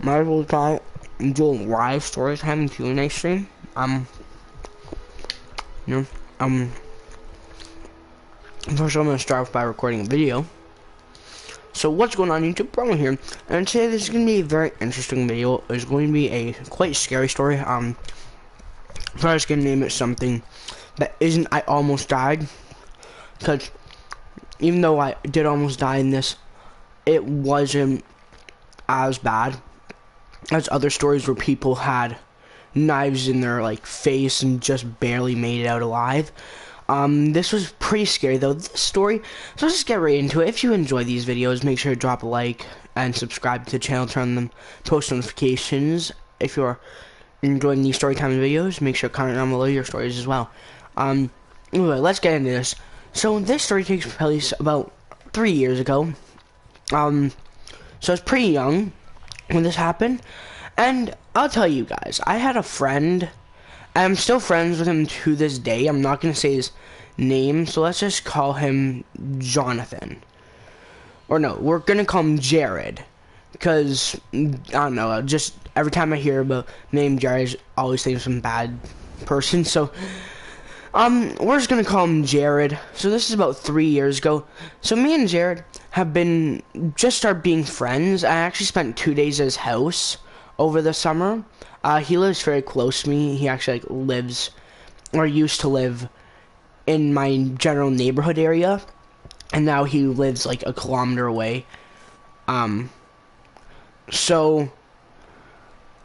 might as well try and do a live story time Q&A stream. You know, first I'm gonna start off by recording a video. So what's going on YouTube, Bro here, and today this is gonna be a very interesting video. It's going to be a quite scary story. I'm just gonna name it something that isn't I almost died, because even though I did almost die in this, it wasn't as bad as other stories where people had knives in their like face and just barely made it out alive. This was pretty scary though, this story. So let's just get right into it. If you enjoy these videos, make sure to drop a like and subscribe to the channel, turn on them post notifications. If you're enjoying these story time videos, make sure to comment down below your stories as well. Anyway, let's get into this. So this story takes place about 3 years ago. So I was pretty young when this happened, and I'll tell you guys, I had a friend, and I'm still friends with him to this day. I'm not gonna say his name, so let's just call him Jonathan. Or no, we're gonna call him Jared, because I don't know, just every time I hear about the name Jared, I always think of some bad person. So we're just gonna call him Jared. So this is about 3 years ago. So me and Jared have been just started being friends. I actually spent 2 days at his house over the summer. He lives very close to me. He actually like lives, or used to live, in my general neighborhood area, and now he lives like a kilometer away. So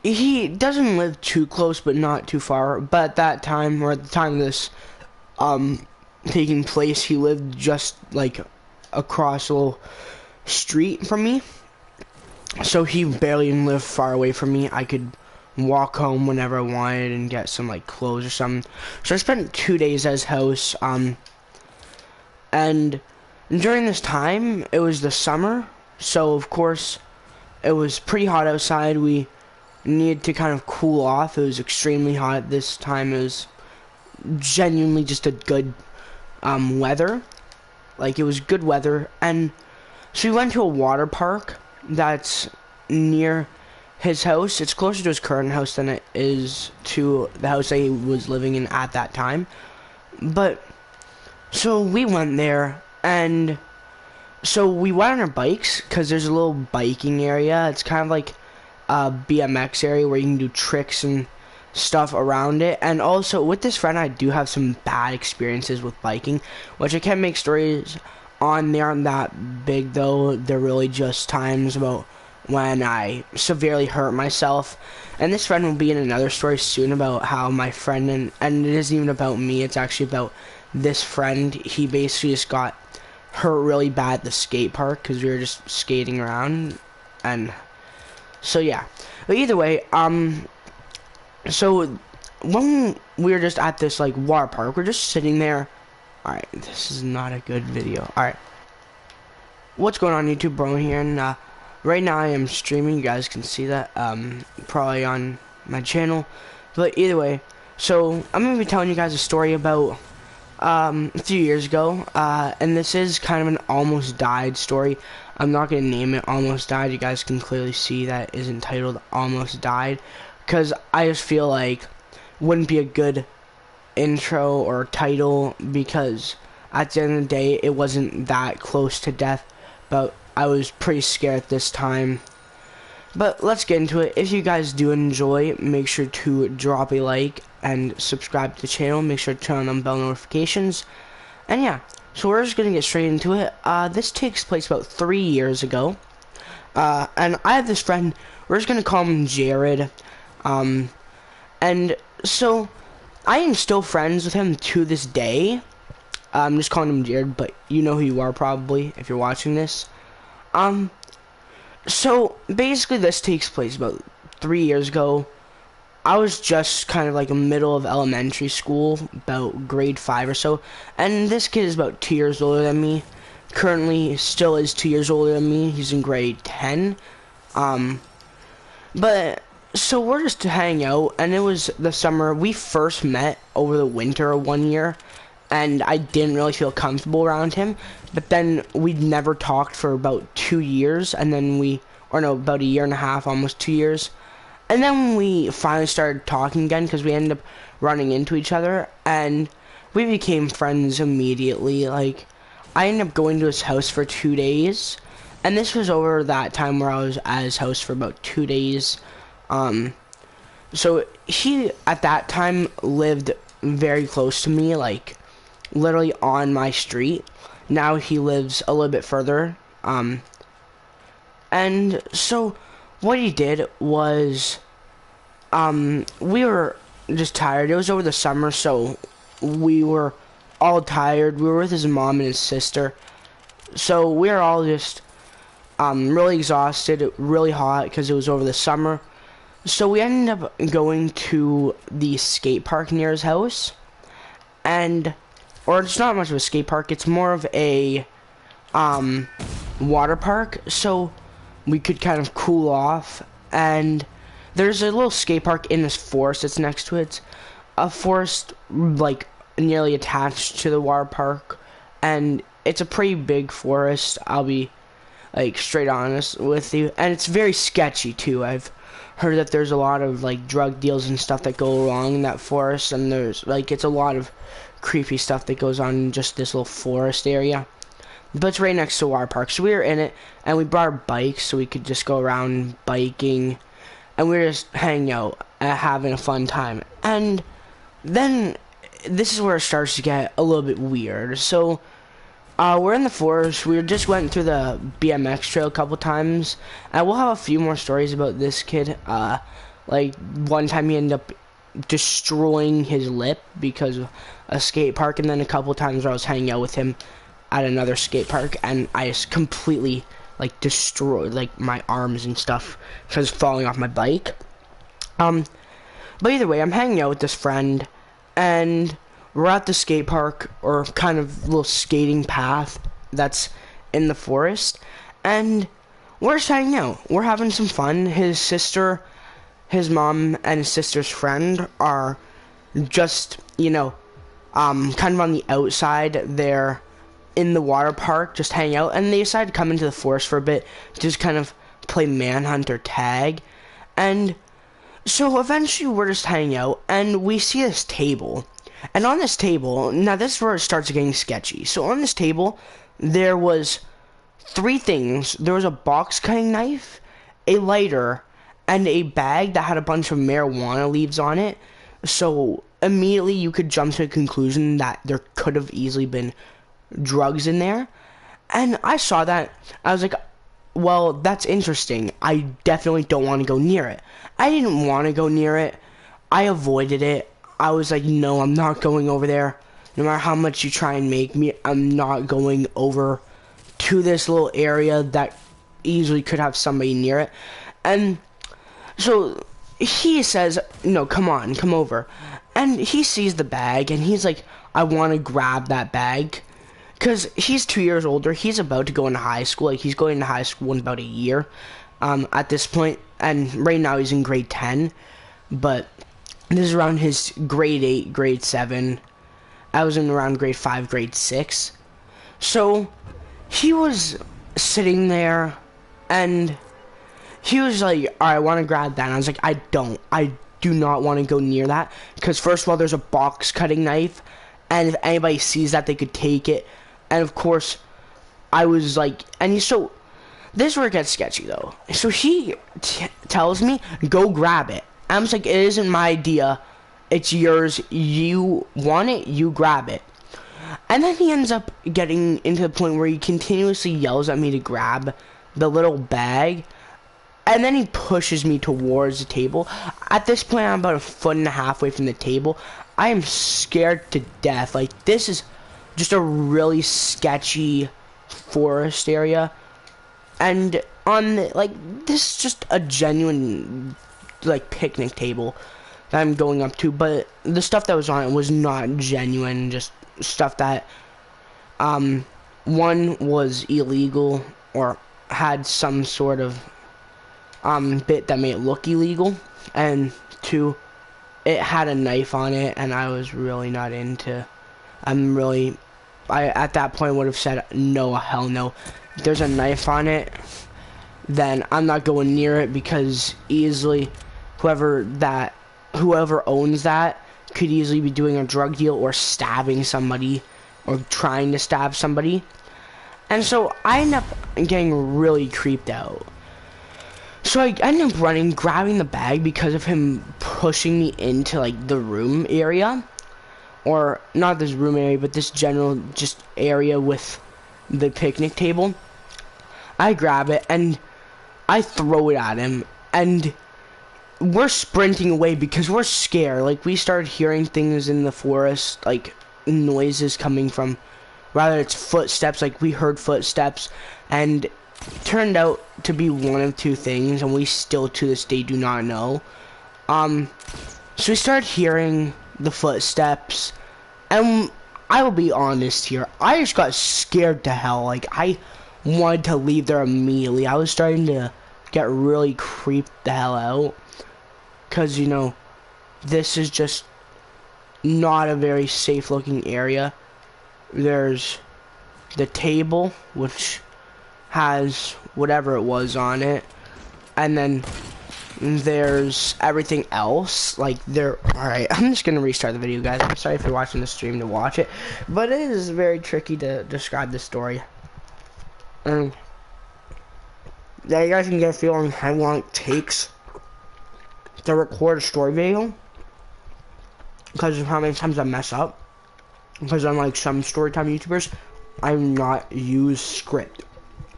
he doesn't live too close, but not too far. But at that time, or at the time of this taking place, he lived just like across a little street from me. So he barely even lived far away from me. I could walk home whenever I wanted and get some like clothes or something. So I spent 2 days at his house. And during this time, it was the summer, so of course it was pretty hot outside. We needed to kind of cool off. It was extremely hot at this time. It was genuinely just a good weather. Like, it was good weather. And so we went to a water park that's near his house. It's closer to his current house than it is to the house that he was living in at that time. But so we went there, and so we went on our bikes, because there's a little biking area. It's kind of like a BMX area where you can do tricks and stuff around it. And also with this friend, I do have some bad experiences with biking, which I can't make stories on. They aren't that big though. They're really just times about when I severely hurt myself. And this friend will be in another story soon about how my friend, and it isn't even about me, it's actually about this friend. He basically just got hurt really bad at the skate park because we were just skating around. And so yeah, but either way, so when we were just at this like water park, we're just sitting there. Alright, this is not a good video. Alright, what's going on YouTube, Bro here, and right now I am streaming. You guys can see that probably on my channel. But either way, so I'm gonna be telling you guys a story about a few years ago, and this is kind of an almost died story. I'm not gonna name it Almost Died. You guys can clearly see that it isn't titled Almost Died, because I just feel like it wouldn't be a good intro or title, because at the end of the day it wasn't that close to death, but I was pretty scared at this time. But let's get into it. If you guys do enjoy, make sure to drop a like and subscribe to the channel. Make sure to turn on bell notifications. And yeah, so we're just gonna get straight into it. This takes place about 3 years ago, and I have this friend. We're just gonna call him Jared. And so I am still friends with him to this day. I'm just calling him Jared, but you know who you are probably if you're watching this. So basically this takes place about 3 years ago. I was just kind of like in the middle of elementary school, about grade 5 or so, and this kid is about 2 years older than me. Currently still is 2 years older than me. He's in grade 10. But so we're just hanging out, and it was the summer. We first met over the winter 1 year, and I didn't really feel comfortable around him. But then we'd never talked for about 2 years, and then we or no, about a year and a half, almost 2 years. And then we finally started talking again because we ended up running into each other, and we became friends immediately. Like, I ended up going to his house for 2 days, and this was over that time where I was at his house for about 2 days. So he, at that time, lived very close to me, like, literally on my street. Now he lives a little bit further. And so what he did was, we were just tired. It was over the summer, so we were all tired. We were with his mom and his sister. So we were all just really exhausted, really hot because it was over the summer. So we ended up going to the skate park near his house. Or it's not much of a skate park, it's more of a water park, so we could kind of cool off. And there's a little skate park in this forest that's next to it. It's a forest, like, nearly attached to the water park, and it's a pretty big forest, I'll be, like, straight honest with you. And it's very sketchy, too. I've heard that there's a lot of, like, drug deals and stuff that go along in that forest, and there's, like, it's a lot of creepy stuff that goes on in just this little forest area. But it's right next to a water park, so we were in it, and we brought our bikes so we could just go around biking, and we were just hanging out, having a fun time. And then this is where it starts to get a little bit weird. So we're in the forest. We just went through the BMX trail a couple times, and we'll have a few more stories about this kid. Like, one time he ended up destroying his lip because of a skate park, and then a couple times where I was hanging out with him at another skate park, and I just completely, like, destroyed, like, my arms and stuff because falling off my bike. But either way, I'm hanging out with this friend, and we're at the skate park, or kind of little skating path that's in the forest, and we're just hanging out. We're having some fun. His sister, his mom, and his sister's friend are just, you know, kind of on the outside. They're in the water park just hanging out, and they decided to come into the forest for a bit to just kind of play manhunt or tag. And so eventually we're just hanging out, and we see this table, and on this table, now this is where it starts getting sketchy. So on this table there was 3 things. There was a box cutting knife, a lighter, and a bag that had a bunch of marijuana leaves on it. So immediately you could jump to a conclusion that there could have easily been drugs in there. And I saw that, I was like, well, that's interesting. I definitely don't want to go near it. I didn't want to go near it. I avoided it. I was like, no, I'm not going over there. No matter how much you try and make me, I'm not going over to this little area that easily could have somebody near it. And so he says, no, come on, come over. And he sees the bag, and he's like, I want to grab that bag. Because he's 2 years older. He's about to go into high school. Like, he's going into high school in about a year at this point. And right now he's in grade 10. But this is around his grade 8, grade 7. I was in around grade 5, grade 6. So he was sitting there, and he was like, alright, I want to grab that. And I was like, I do not want to go near that. Because first of all, there's a box cutting knife. And if anybody sees that, they could take it. And of course, I was like, so this is where it gets sketchy though. So he tells me, go grab it. And I'm just like, it isn't my idea. It's yours. You want it, you grab it. And then he ends up getting into the point where he continuously yells at me to grab the little bag. And then he pushes me towards the table. At this point, I'm about 1.5 feet away from the table. I am scared to death. Like, this is just a really sketchy forest area. And on the, like, this is just a genuine, like, picnic table that I'm going up to. But the stuff that was on it was not genuine. Just stuff that, one, was illegal or had some sort of bit that made it look illegal, and 2, it had a knife on it, and I was really not into. I at that point would have said no, hell no. If there's a knife on it, then I'm not going near it, because easily whoever owns that could easily be doing a drug deal or stabbing somebody or trying to stab somebody. And so I end up getting really creeped out. So I ended up running, grabbing the bag because of him pushing me into like the room area. Or not this room area, but this general just area with the picnic table. I grab it and I throw it at him, and we're sprinting away because we're scared. Like, we started hearing things in the forest, like noises coming from, rather it's footsteps, like we heard footsteps, and it turned out to be one of two things, and we still to this day do not know. So we started hearing the footsteps, and I will be honest here, I just got scared to hell. Like, I wanted to leave there immediately. I was starting to get really creeped the hell out, because, you know, this is just not a very safe looking area. There's the table, which has whatever it was on it, and then there's everything else. Like, alright, I'm just gonna restart the video, guys. I'm sorry if you're watching the stream to watch it, but it is very tricky to describe this story. Yeah, you guys can get a feeling how long it takes to record a story video, because of how many times I mess up. Because unlike some storytime YouTubers, I do not use script.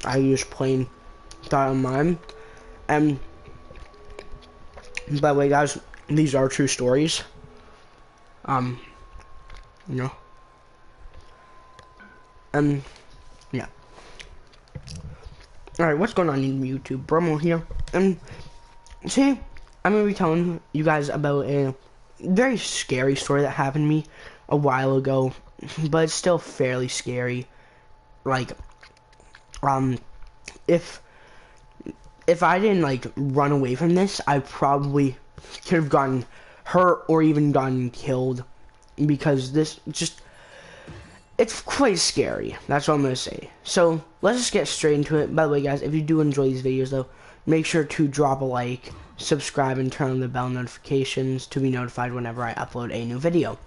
I use plain thought in mind. And by the way, guys, these are true stories. You know. Yeah. Alright, what's going on in YouTube? Bromo here. See, I'm gonna be telling you guys about a very scary story that happened to me a while ago, but it's still fairly scary. Like, if I didn't like run away from this, I probably could have gotten hurt or even gotten killed, because this just, it's quite scary. That's what I'm gonna say. So let's just get straight into it. By the way, guys, if you do enjoy these videos though, make sure to drop a like, subscribe, and turn on the bell notifications to be notified whenever I upload a new video.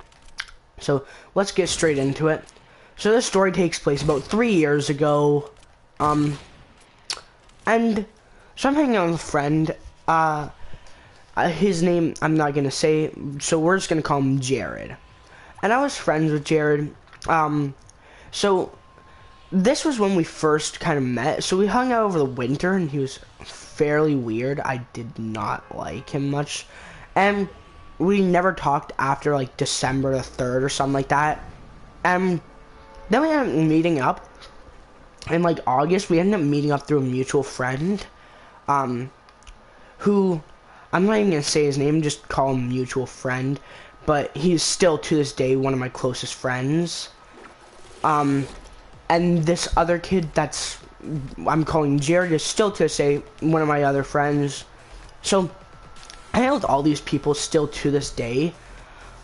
So let's get straight into it. So this story takes place about 3 years ago, and so I'm hanging out with a friend. His name I'm not gonna say, so we're just gonna call him Jared. And I was friends with Jared. So this was when we first kind of met. So we hung out over the winter, and he was fairly weird. I did not like him much, and we never talked after like December the 3rd or something like that. And then we ended up meeting up in like August. We ended up meeting up through a mutual friend, who I'm not even gonna say his name, just call him mutual friend, but he's still to this day one of my closest friends. And this other kid that's I'm calling Jared is still to this day one of my other friends. So I hang out with all these people still to this day.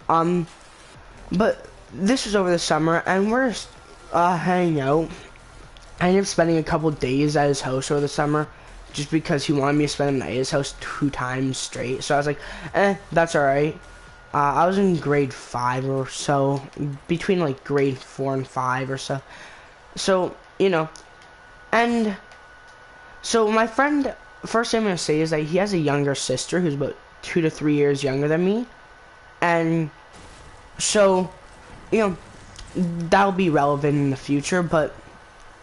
But this was over the summer, and we're just hanging out. I ended up spending a couple days at his house over the summer, just because he wanted me to spend the night at his house 2 times straight. So I was like, that's alright. I was in grade 5 or so, between like grade 4 and 5 or so. So, you know, and so my friend, first thing I'm going to say is that he has a younger sister who's about 2 to 3 years younger than me. And so, you know, that'll be relevant in the future, but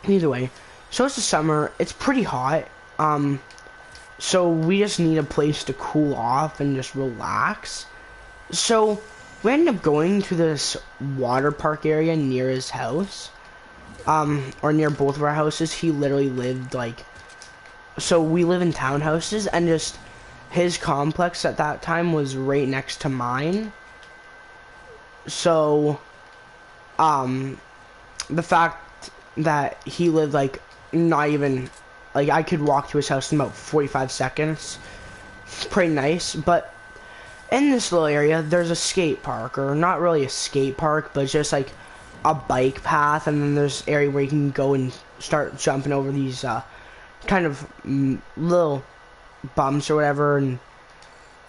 either way. So it's the summer, it's pretty hot. So we just need a place to cool off and just relax. So we ended up going to this water park area near his house. Or near both of our houses. He literally lived like, so we live in townhouses, and just his complex at that time was right next to mine. So the fact that he lived like not even, like I could walk to his house in about 45 seconds, it's pretty nice. But in this little area there's a skate park, or not really a skate park, but just like a bike path, and then there's an area where you can go and start jumping over these kind of little bumps or whatever, and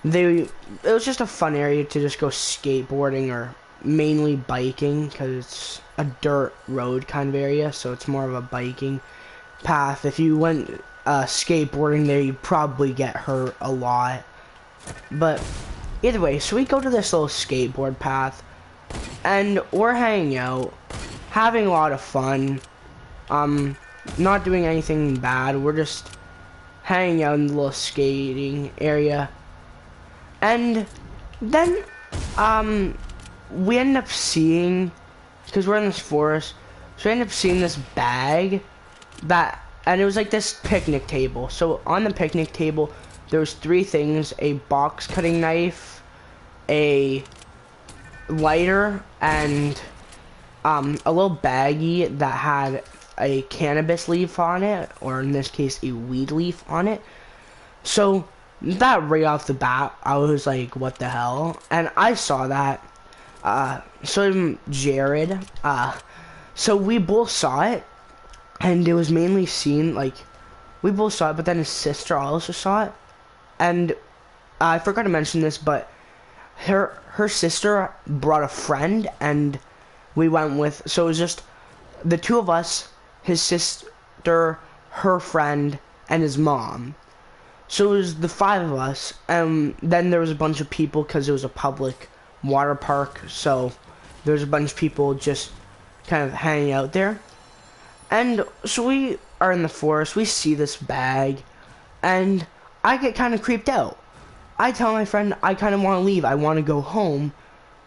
it was just a fun area to just go skateboarding or mainly biking because it's a dirt road kind of area, so it's more of a biking path. If you went skateboarding there, you'd probably get hurt a lot. But either way, so we go to this little skateboard path, and we're hanging out, having a lot of fun. Not doing anything bad. We're just hanging out in the little skating area. And then, we end up seeing, because we're in this forest, so we end up seeing this bag and it was like this picnic table. So on the picnic table, there was 3 things: a box cutting knife, a lighter, and a little baggie that had a cannabis leaf on it, or in this case a weed leaf on it. So that right off the bat, I was like, what the hell? And I saw that, so did Jared, so we both saw it, and it was mainly seen, like, we both saw it, but then his sister also saw it. And I forgot to mention this, but her sister brought a friend, and we went with, so it was just the 2 of us, his sister, her friend, and his mom. So it was the 5 of us, and then there was a bunch of people because it was a public water park, so there was a bunch of people just kind of hanging out there. And so we are in the forest, we see this bag, and I get kind of creeped out. I tell my friend I kind of want to leave, I want to go home,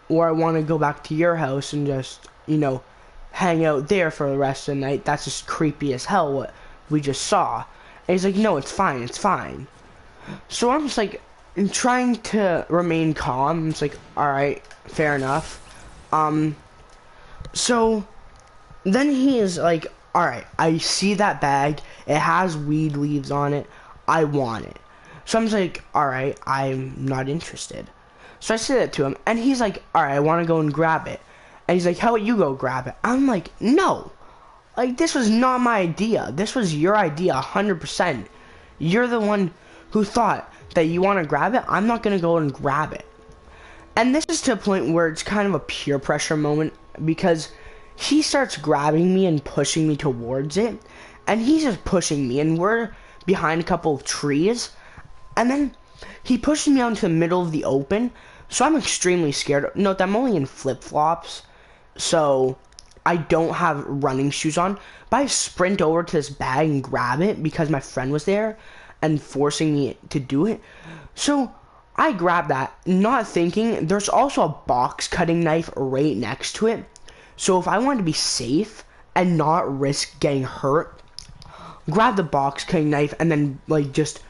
or I want to go back to your house and just, you know, hang out there for the rest of the night. That's just creepy as hell what we just saw. And he's like, no, it's fine, it's fine. So I'm just like, I'm trying to remain calm. It's like, alright, fair enough. So then he is like, alright, I see that bag, it has weed leaves on it, I want it. So I'm just like, alright, I'm not interested. So I say that to him, and he's like, alright, I want to go and grab it. And he's like, how about you go grab it? I'm like, no. Like, this was not my idea. This was your idea, 100%. You're the one who thought that you want to grab it. I'm not going to go and grab it. And this is to a point where it's kind of a peer pressure moment, because he starts grabbing me and pushing me towards it. And he's just pushing me, and we're behind a couple of trees. And then he pushes me out into the middle of the open. So I'm extremely scared. Note that I'm only in flip-flops, so I don't have running shoes on. But I sprint over to this bag and grab it because my friend was there and forcing me to do it. So I grab that, not thinking there's also a box cutting knife right next to it. So if I wanted to be safe and not risk getting hurt, grab the box cutting knife and then, like, just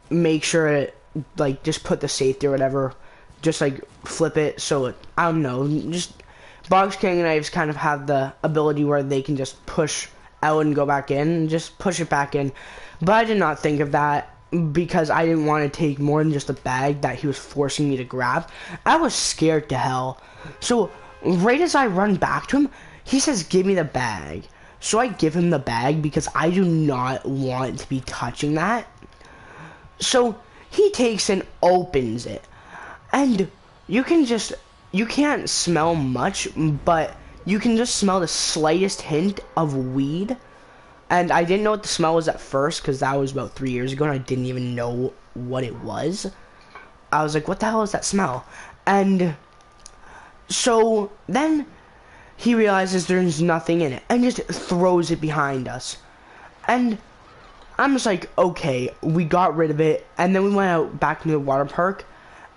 make sure it, like, just put the safety or whatever, just like flip it so it, I don't know, just box cutting knives kind of have the ability where they can just push out and go back in and just push it back in. But I did not think of that because I didn't want to take more than just a bag that he was forcing me to grab. I was scared to hell. So right as I run back to him, he says, give me the bag. So I give him the bag because I do not want to be touching that. So he takes and opens it. And you can't smell much, but you can just smell the slightest hint of weed. And I didn't know what the smell was at first, because that was about 3 years ago, and I didn't even know what it was. I was like, what the hell is that smell? And so then he realizes there's nothing in it, and just throws it behind us. And I'm just like, okay, we got rid of it, and then we went out back to the water park,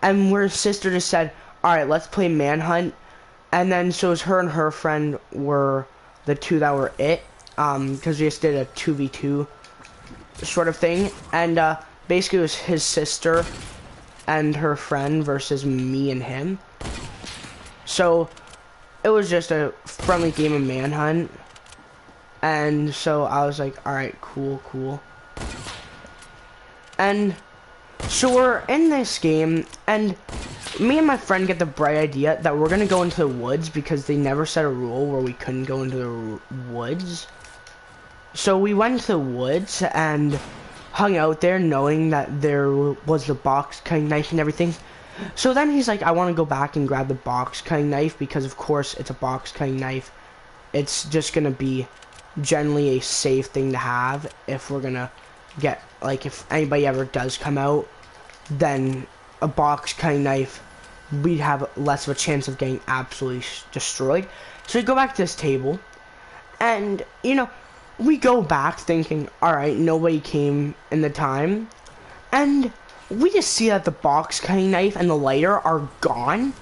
and where his sister just said, alright, let's play manhunt. And then so it was her and her friend were the 2 that were it, because we just did a 2v2 sort of thing. And basically it was his sister and her friend versus me and him. So it was just a friendly game of manhunt. And so I was like, alright, cool. And so we're in this game, and me and my friend get the bright idea that we're gonna go into the woods because they never set a rule where we couldn't go into the woods. So we went to the woods and hung out there knowing that there was the box cutting knife and everything. So then he's like, I want to go back and grab the box cutting knife because of course it's a box cutting knife. It's just gonna be generally a safe thing to have if we're gonna get, like, if anybody ever does come out, then a box cutting knife, we'd have less of a chance of getting absolutely destroyed. So we go back to this table, and, you know, we go back thinking, alright, nobody came in the time, and we just see that the box cutting knife and the lighter are gone,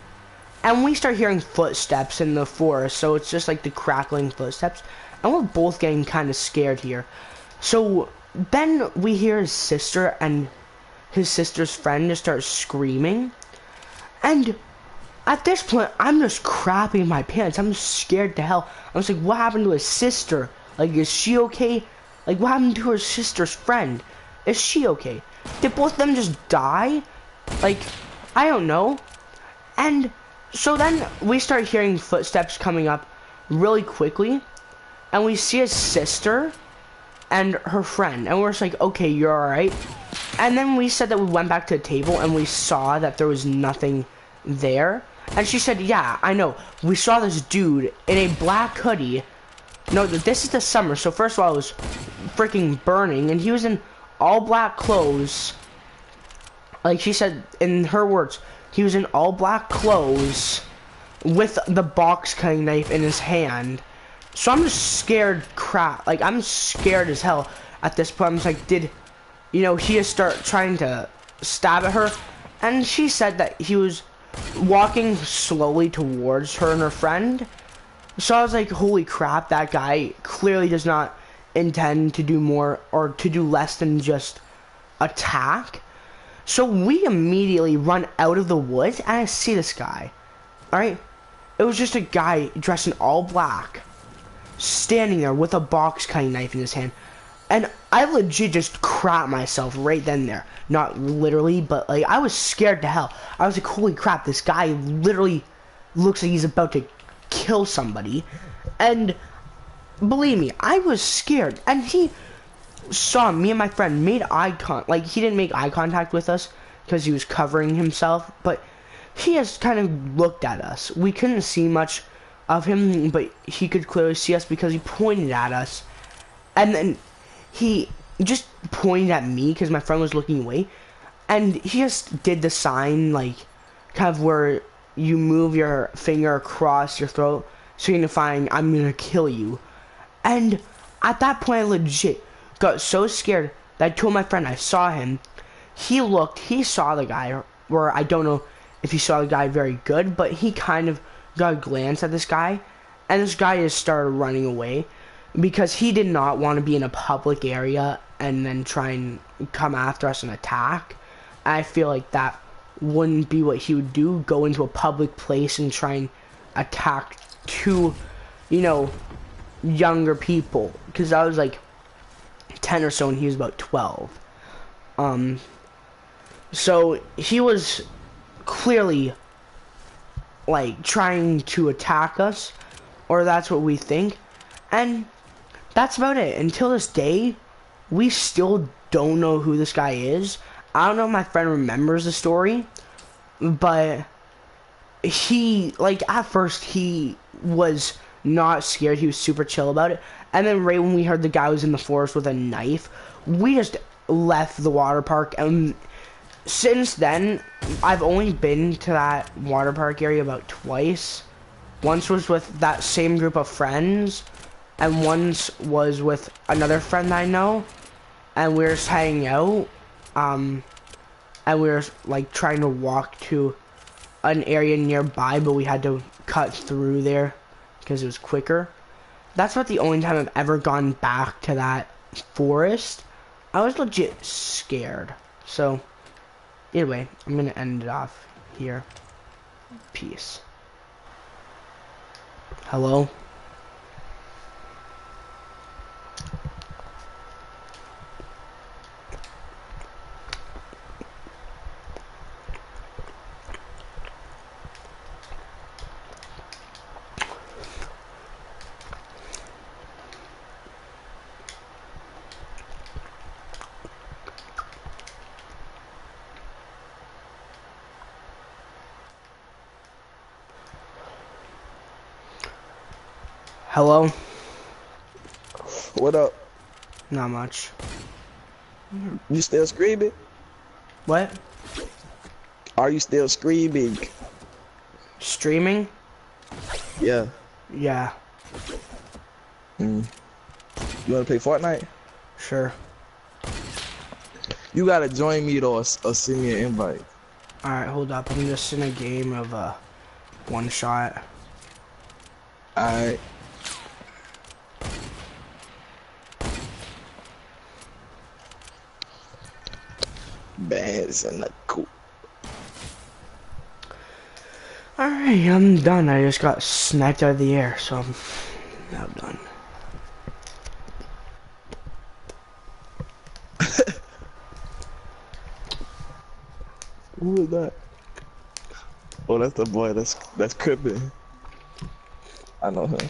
and we start hearing footsteps in the forest, so it's just like the crackling footsteps, and we're both getting kind of scared here. So then we hear his sister and his sister's friend just start screaming, and at this point, I'm just crapping my pants. I'm scared to hell. I was like, what happened to his sister? Like, is she okay? Like, what happened to her sister's friend? Is she okay? Did both of them just die? Like, I don't know. And so then we start hearing footsteps coming up really quickly. And we see his sister and her friend. And we're just like, okay, you're alright. And then we said that we went back to the table and we saw that there was nothing there. And she said, yeah, I know. We saw this dude in a black hoodie. No, this is the summer, so first of all, it was freaking burning, and he was in all black clothes. Like she said, in her words, he was in all black clothes with the box cutting knife in his hand. So I'm just scared crap. Like, I'm scared as hell at this point. I'm just like, you know, he just start trying to stab at her? And she said that he was walking slowly towards her and her friend. So I was like, holy crap, that guy clearly does not intend to do more or to do less than just attack. So we immediately run out of the woods and I see this guy. Alright? It was just a guy dressed in all black, standing there with a box cutting knife in his hand. And I legit just crap myself right then and there. Not literally, but like, I was scared to hell. I was like, holy crap, this guy literally looks like he's about to kill somebody. And believe me, I was scared. And he saw me and my friend made eye contact. Like, he didn't make eye contact with us because he was covering himself, but he just kind of looked at us. We couldn't see much of him, but he could clearly see us because he pointed at us. And then he just pointed at me because my friend was looking away, and he just did the sign, like, kind of where you move your finger across your throat signifying I'm gonna kill you. And at that point I legit got so scared that I told my friend I saw him. He looked, he saw the guy, or I don't know if he saw the guy very good, but he kind of got a glance at this guy, and this guy just started running away because he did not want to be in a public area and then try and come after us and attack. I feel like that wouldn't be what he would do, go into a public place and try and attack two, you know, younger people. Because I was like 10 or so and he was about 12. So he was clearly like trying to attack us, or that's what we think. And that's about it. Until this day, we still don't know who this guy is. I don't know if my friend remembers the story, but he, like, at first he was not scared. He was super chill about it. And then right when we heard the guy was in the forest with a knife, we just left the water park. And since then, I've only been to that water park area about twice. Once was with that same group of friends, and once was with another friend I know, and we were just hanging out, and we were like trying to walk to an area nearby, but we had to cut through there because it was quicker. That's about the only time I've ever gone back to that forest. I was legit scared. So, anyway, I'm gonna end it off here. Peace. Hello? Hello? What up? Not much. You still screaming? What? Are you still screaming? Streaming? Yeah. Yeah, You wanna play Fortnite? sure. You gotta join me though, or send me an invite. Alright, hold up. I'm just in a game of one shot. Alright. Bands and the cool. Alright, I'm done. I just got sniped out of the air, so I'm now done. Who is that? Oh, that's the boy. That's Crippin. I know him.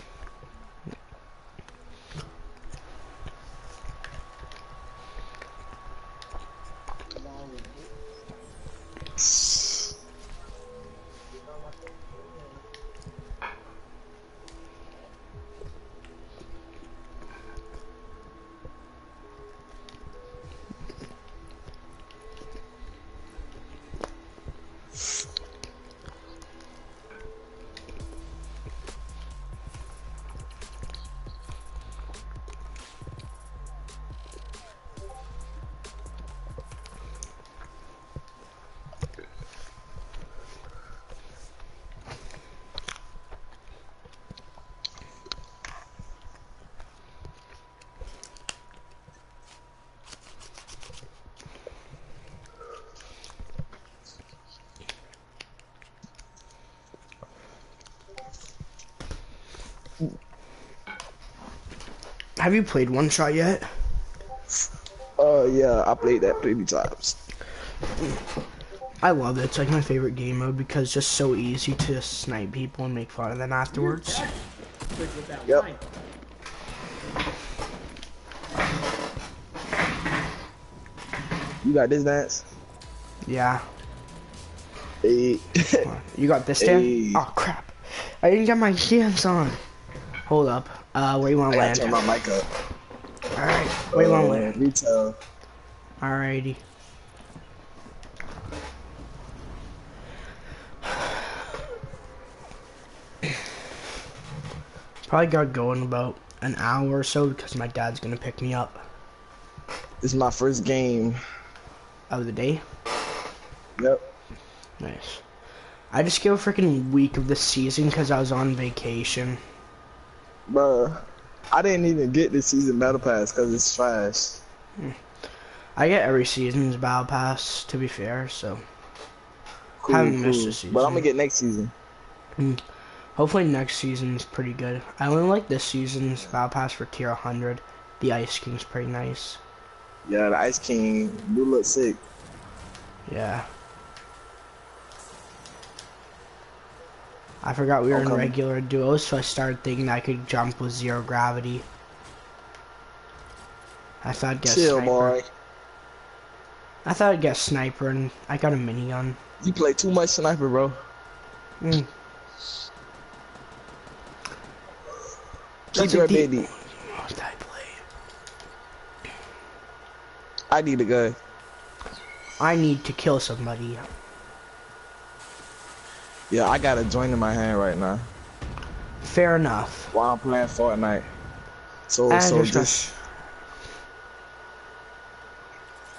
Have you played one shot yet? Yeah, I played that plenty times. I love it. It's like my favorite game mode because it's just so easy to just snipe people and make fun of them afterwards. Yep. You got this dance? Yeah. Hey. You got this stand? Hey. Oh crap. I didn't get my hands on. Hold up. Where you wanna I land? gotta turn my mic up. Alright. Where you wanna land? Retail. Alrighty. Probably got going about an hour or so because my dad's gonna pick me up. This is my first game. Of the day. Yep. Nice. I just gave a freaking week of the season because I was on vacation. Bruh, I didn't even get this season battle pass because it's trash. I get every season's battle pass, to be fair, so Cool, haven't missed cool. a season. But I'm gonna get next season. Hopefully next season's pretty good. I only like this season's battle pass for tier 100. The Ice King's pretty nice. Yeah, the Ice King do look sick. Yeah. I forgot we were in regular duos, so I started thinking I could jump with 0 gravity. I thought I'd get Chill, sniper. boy. I thought I'd get sniper, and I got a minigun. You play too much sniper, bro. Mm. Keep your baby. What did I play? I need a gun. I need to kill somebody. Yeah, I got a joint in my hand right now. Fair enough. While I'm playing Fortnite. So just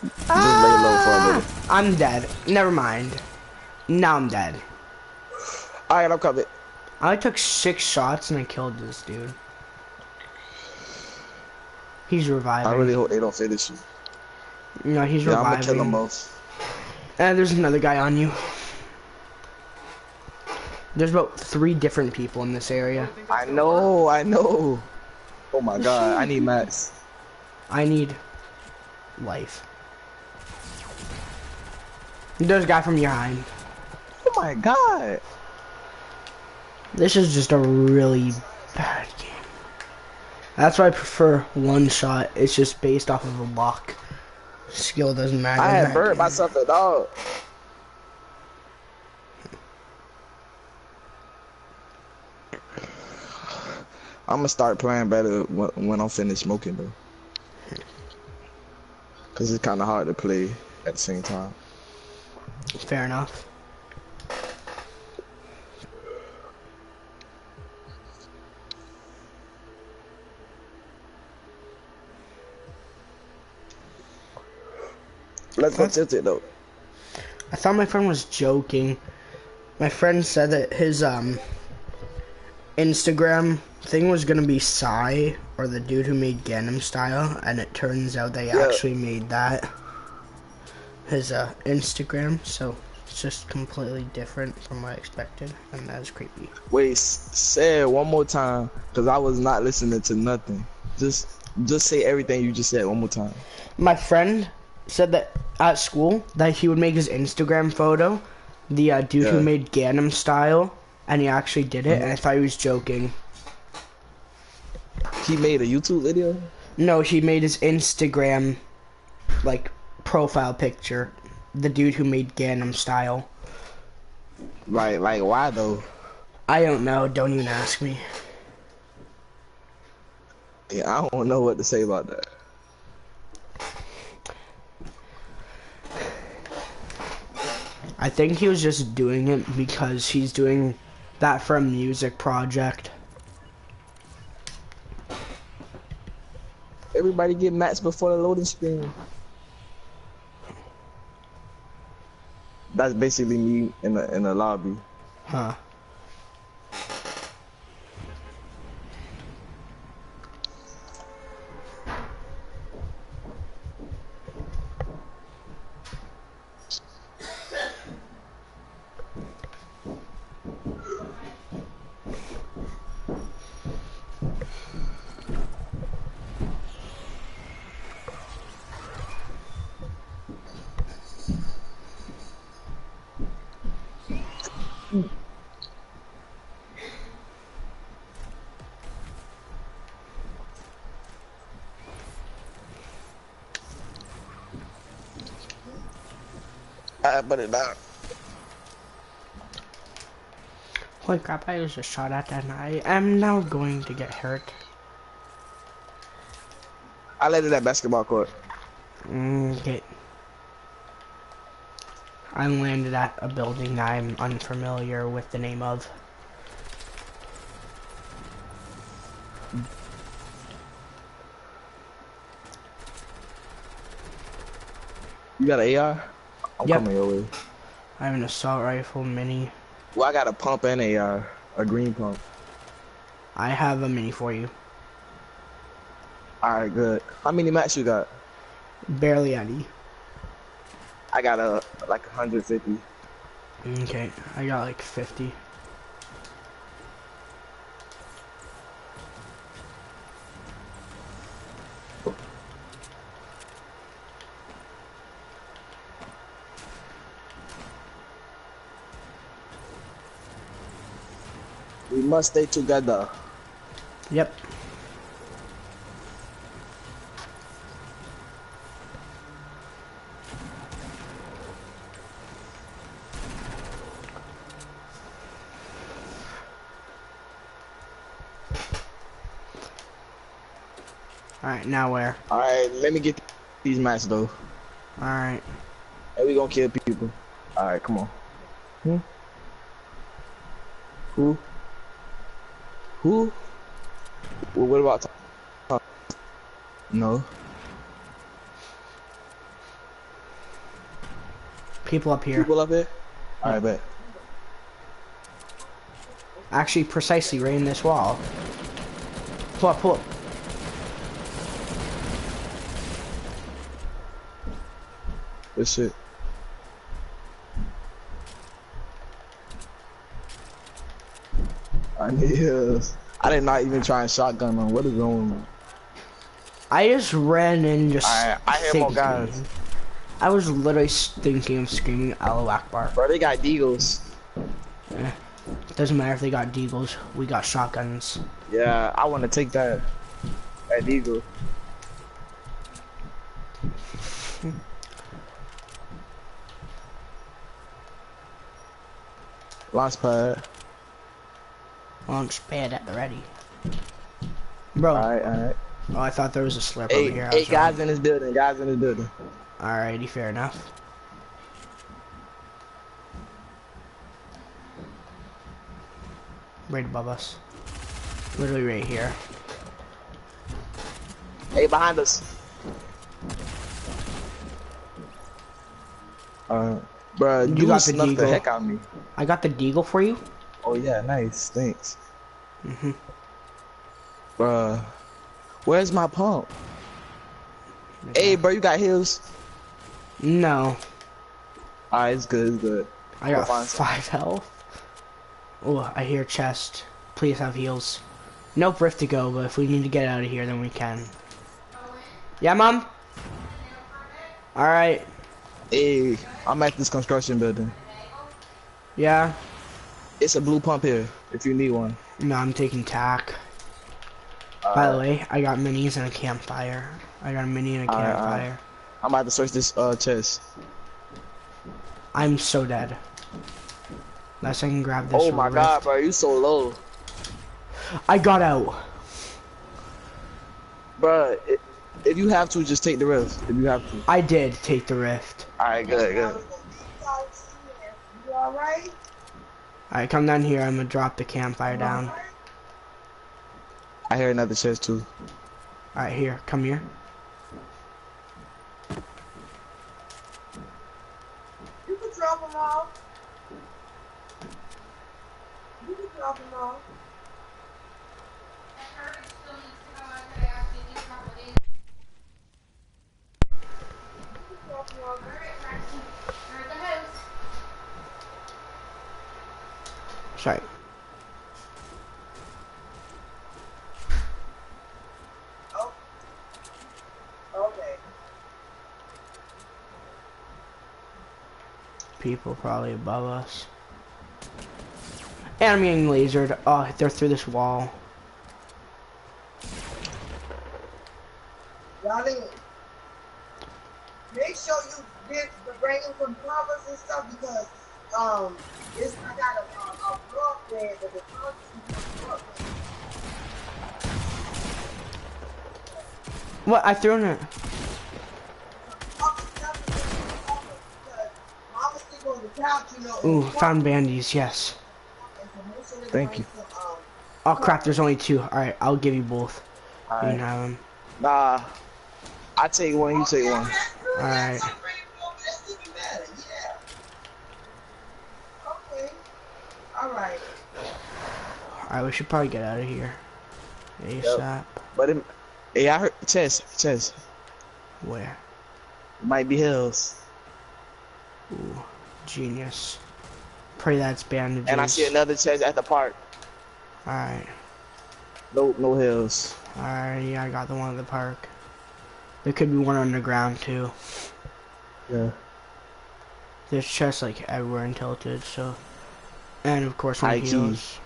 lay low for a minute. I'm dead. Never mind. Now I'm dead. Alright, I'm coming. I took 6 shots and I killed this dude. He's reviving. I really hope they don't finish you. No, he's Yeah, reviving. I'm gonna kill them both. And there's another guy on you. There's about 3 different people in this area. I know. Oh my god, I need mats. I need life. There's a guy from behind. Oh my god. This is just a really bad game. That's why I prefer one shot. It's just based off of a luck. Skill doesn't matter. I had burned myself a dog. I'm gonna start playing better when I'm finished smoking though, cause it's kind of hard to play at the same time. Fair enough. Let's go tilt it though. I thought my friend was joking. My friend said that his Instagram thing was gonna be Psy, or the dude who made Gangnam Style, and it turns out they Yeah. actually made that his Instagram, so it's just completely different from what I expected, and that was creepy. Wait, say it one more time, cause I was not listening to nothing. Just say everything you just said one more time. My friend said that at school that he would make his Instagram photo the dude who Yeah. made Gangnam Style, and he actually did it, and I thought he was joking. He made a YouTube video. No, he made his Instagram like profile picture, the dude who made Gangnam Style. Like why though? I don't know, don't even ask me. Yeah, I don't know what to say about that. I think he was just doing it because he's doing that for a music project. Everybody get matched before the loading screen. That's basically me in the lobby. Huh. I put it down. Holy crap, I was just shot at and I am now going to get hurt. I landed that basketball court. Okay. I landed at a building I'm unfamiliar with the name of. You got an AR? I'm Yep. coming your way. I have an assault rifle mini. Well, I got a pump and AR, a green pump. I have a mini for you. Alright, good. How many mats you got? Barely any. I got like 150. Okay, I got like 50. We must stay together. Yep. Alright, now where? Alright, let me get these mats though. Alright. And we gonna kill people. Alright, come on. Who? Who? Well, what about Tom? No. People up here. People up here? Alright, bet. Actually, precisely right in this wall. Pull up, pull up. This shit. I did not even try and shotgun them. What is wrong with me? I just ran in just Alright, I hear more guys. thinking. I was literally thinking of screaming Allahu Akbar. Bro, they got deagles. Doesn't matter if they got deagles, we got shotguns. Yeah, I want to take that deagle. Launch pad. Launch pad at the ready. Bro. Alright, alright. Oh, I thought there was a slurp over Hey, here. I hey, was wrong. guys in this building. Guys in this building. Alrighty, fair enough. Right above us. Literally right here. Hey, behind us. Bruh, You dude got the snuffed the deagle. heck out of me. I got the deagle for you. Oh yeah, nice. Thanks. Mm-hmm. Bruh, where's my pump? Hey, bro, you got heals? No. Alright, it's good, it's good. I Go got find some. 5 health. Oh, I hear chest. Please have heals. Nope, rift to go, but if we need to get out of here, then we can. Yeah, Mom? Alright. Hey, I'm at this construction building. Yeah. It's a blue pump here, if you need one. No, I'm taking tack. By the way, I got minis and a campfire. I got a mini and a Alright. campfire. I'm about to search this chest. I'm so dead. Unless I can grab this Oh my rift. god, bro, you so low. I got out. Bro, if you have to, just take the risk. If you have to. I did take the rift. Alright, good, good. You alright? Alright, come down here. I'm gonna drop the campfire down. I hear another chest too. Alright, here. Come here. You can drop them off. You can drop them off. Drop them off. Sorry. Oh. Okay. People probably above us. And I'm getting lasered. Oh, they're through this wall. Y'all make sure you get the bringing some covers and stuff because it's I got a block there that the covers. What? I threw it. Ooh, found bandies. Yes. Thank you. Oh crap! There's only 2. All right, I'll give you both. You can Alright. have them. Nah, I take one, you take one. All right. Okay. All right. All right, we should probably get out of here. ASAP. But hey, I heard chest. Where? It might be hills. Ooh, genius. Pray that's bandages. And I see another chest at the park. All right. No hills. All right. Yeah, I got the one at the park. There could be one underground too. Yeah. There's chests like everywhere in Tilted, so. And of course, High my key. heals.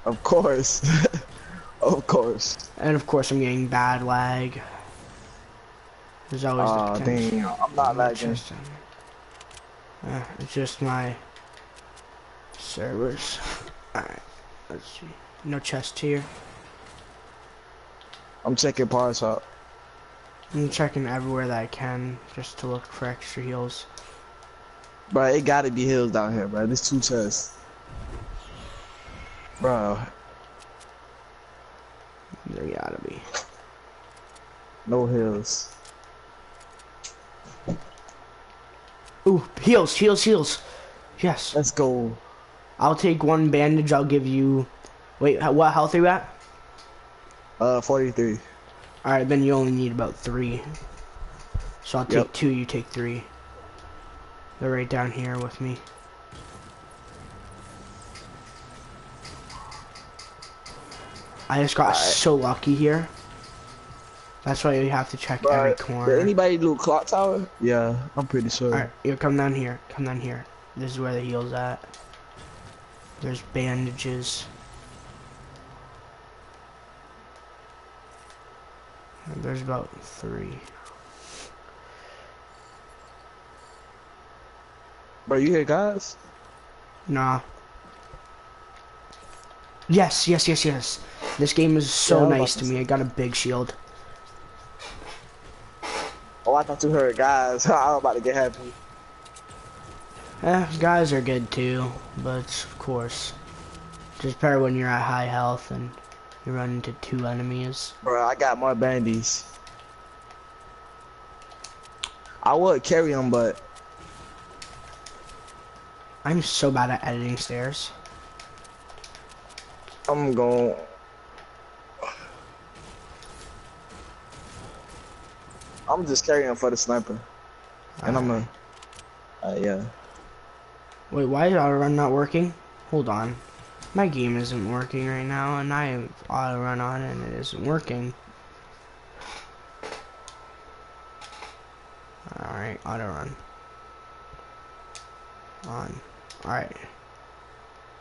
Of course. Of course. And of course, I'm getting bad lag. There's always the Aw, potential. dang, I'm not lagging. It's just my servers. Alright, let's see. No chest here. I'm checking parts out. I'm checking everywhere that I can just to look for extra heals. Bro, it gotta be hills down here, bro. There's 2 chests. Bro, There gotta be. no hills. Ooh, heals. Yes. Let's go. I'll take 1 bandage. I'll give you. Wait, what health are you at? 43. Alright, then you only need about 3. So I'll take Yep. 2, you take 3. They're right down here with me. I just got so lucky here. That's why you have to check every Bro, corner. did anybody do clock tower? Yeah, I'm pretty sure. Alright, you come down here. Come down here. This is where the heal's at. There's bandages. There's about 3. Bro, you hear guys? Nah. Yes. This game is Yeah, so I was about nice to to me. say. I got a big shield. Oh, I thought you heard guys. I was about to get happy. Guys are good too, but of course, just better when you're at high health and you run into two enemies. Bro, I got more bandies. I would carry them, but I'm so bad at editing stairs. I'm going. I'm just carrying them for the sniper, and I'm Alright. a. Yeah. Wait, why is auto run not working? Hold on. My game isn't working right now, and I have auto run on and it isn't working. Alright, auto run. On. Alright.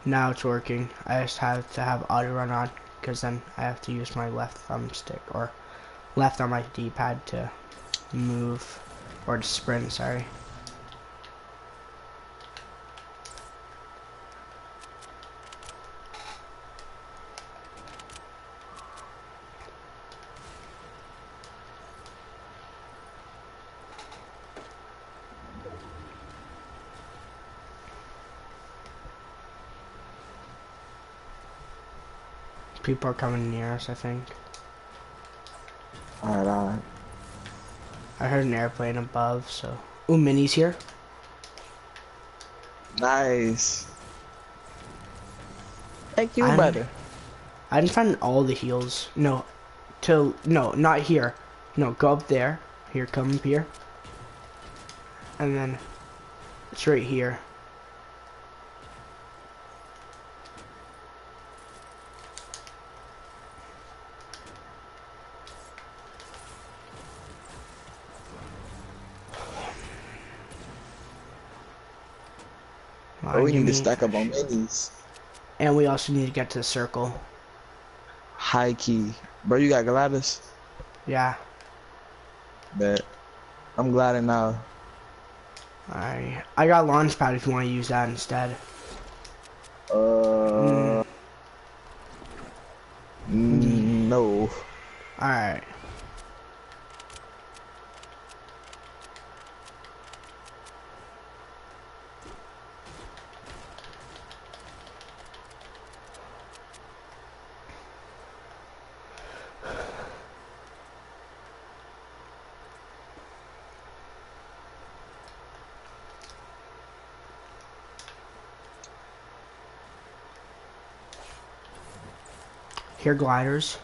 Now it's working. I just have to have auto run on, because then I have to use my left thumbstick, or left on my D-pad to move, or to sprint, sorry. People are coming near us, I think. Alright, alright. I heard an airplane above, so... Ooh, Minnie's here. Nice. Thank you, I'm... brother. I didn't find all the heals. No, no, not here. No, go up there. Here, come up here. And then it's right here. Bro, we Give need to me. stack up on minis. And we also need to get to the circle. High key. Bro, you got Gladys? Yeah. Bet. I'm glad now. Alright. I got launch pad if you want to use that instead. Uh, no. Alright. Here, gliders.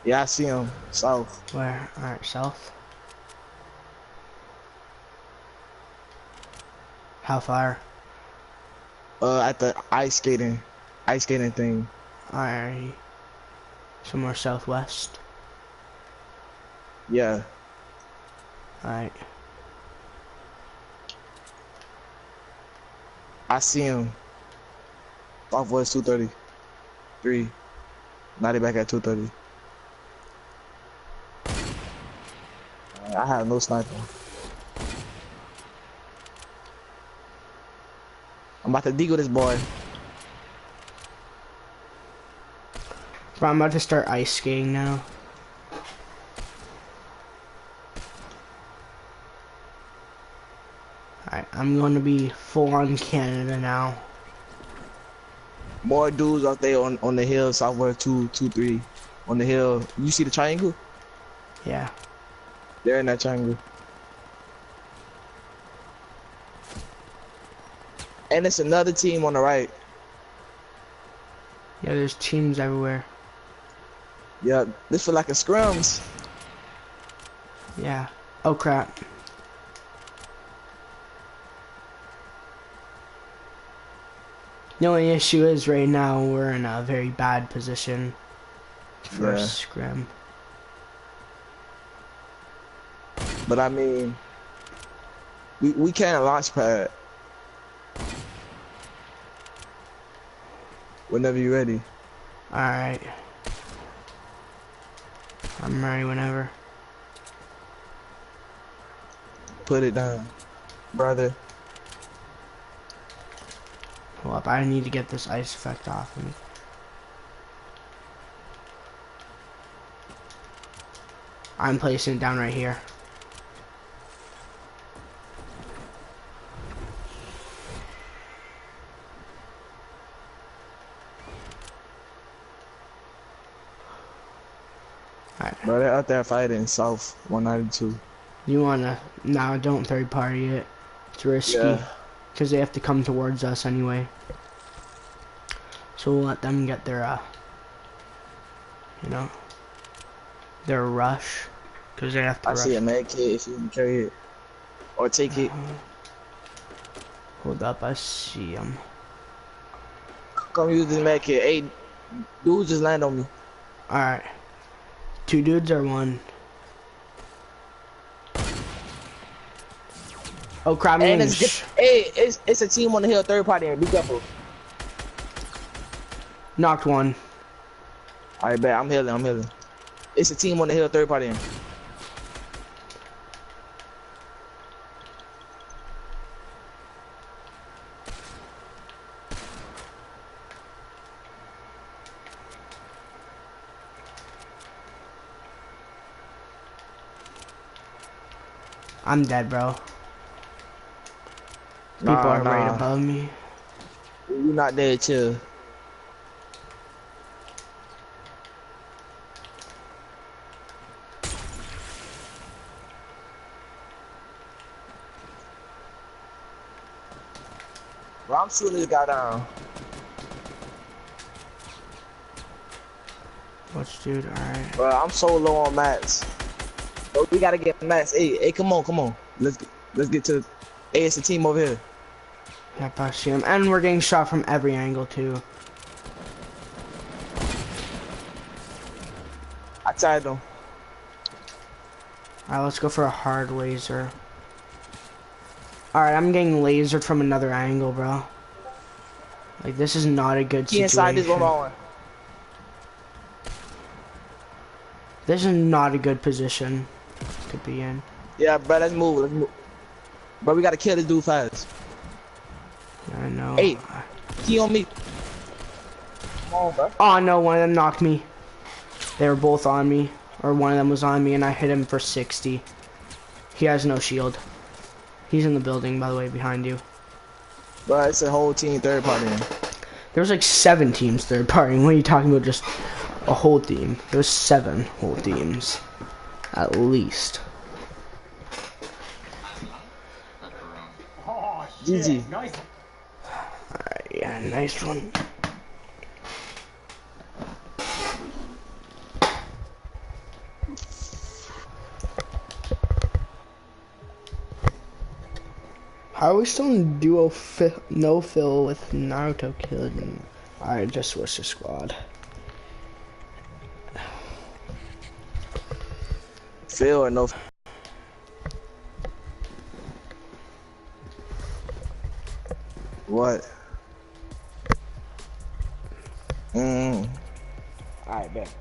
Yeah, I see him. South. Where? Alright, south. How far? At the ice skating thing. Alright. Somewhere southwest. Yeah. Alright. I see him. Southwest 233. Now they back at 230. I have no sniper. I'm about to deagle this boy. Bro, I'm about to start ice skating now. Alright, I'm going to be full on Canada now. More dudes out there on the hill, Southwest 223. On the hill. You see the triangle? Yeah. They're in that triangle. And it's another team on the right. Yeah, there's teams everywhere. Yeah, this feel like a scrims. Yeah. Oh crap. The only issue is right now we're in a very bad position for a Yeah. scrim. But I mean, we can't launch pad. Whenever you're ready. Alright. I'm ready whenever. Put it down, brother. Hold up, I need to get this ice effect off me. I'm placing it down right here. Alright. Bro, they're out there fighting South 192. You wanna... No, don't third party it. It's risky. Yeah. Because they have to come towards us anyway. So we'll let them get their, you know, their rush. Because they have to I rush. see a med kit if you can carry it. Or take it. Hold up, I see them. Come use this med kit. Hey, dude just land on me. Alright. 2 dudes or 1? Oh crap, And I'm it's a team on the hill, third party. Be careful. knocked 1. Alright, bet. I'm healing. It's a team on the hill, third party. I'm dead, bro. People are right above me. You're not dead, chill. Bro, I'm shooting this guy down. Watch, dude. Alright. Bro, I'm so low on mats. Bro, we gotta get mats. Hey, come on. Let's get to. Hey, it's a team over here. Yep, I see him. And we're getting shot from every angle, too. I tied them. Alright, let's go for a hard laser. Alright, I'm getting lasered from another angle, bro. Like, this is not a good He situation. inside this one on. This is not a good position to be in. Yeah, bro, let's move. Bro, we gotta kill this dude fast. I know. Hey, he on me. Come on, bro. Oh no, one of them knocked me. They were both on me. Or one of them was on me and I hit him for 60. He has no shield. He's in the building, by the way, behind you. Bro, it's a whole team third party. There's like 7 teams third party. What are you talking about? Just a whole team. There's 7 whole teams. At least. GG. Nice. Alright, yeah, nice one. How are we still in duo no fill with Naruto killing? Alright, just switch the squad. Phil or no? What? Alright, bet.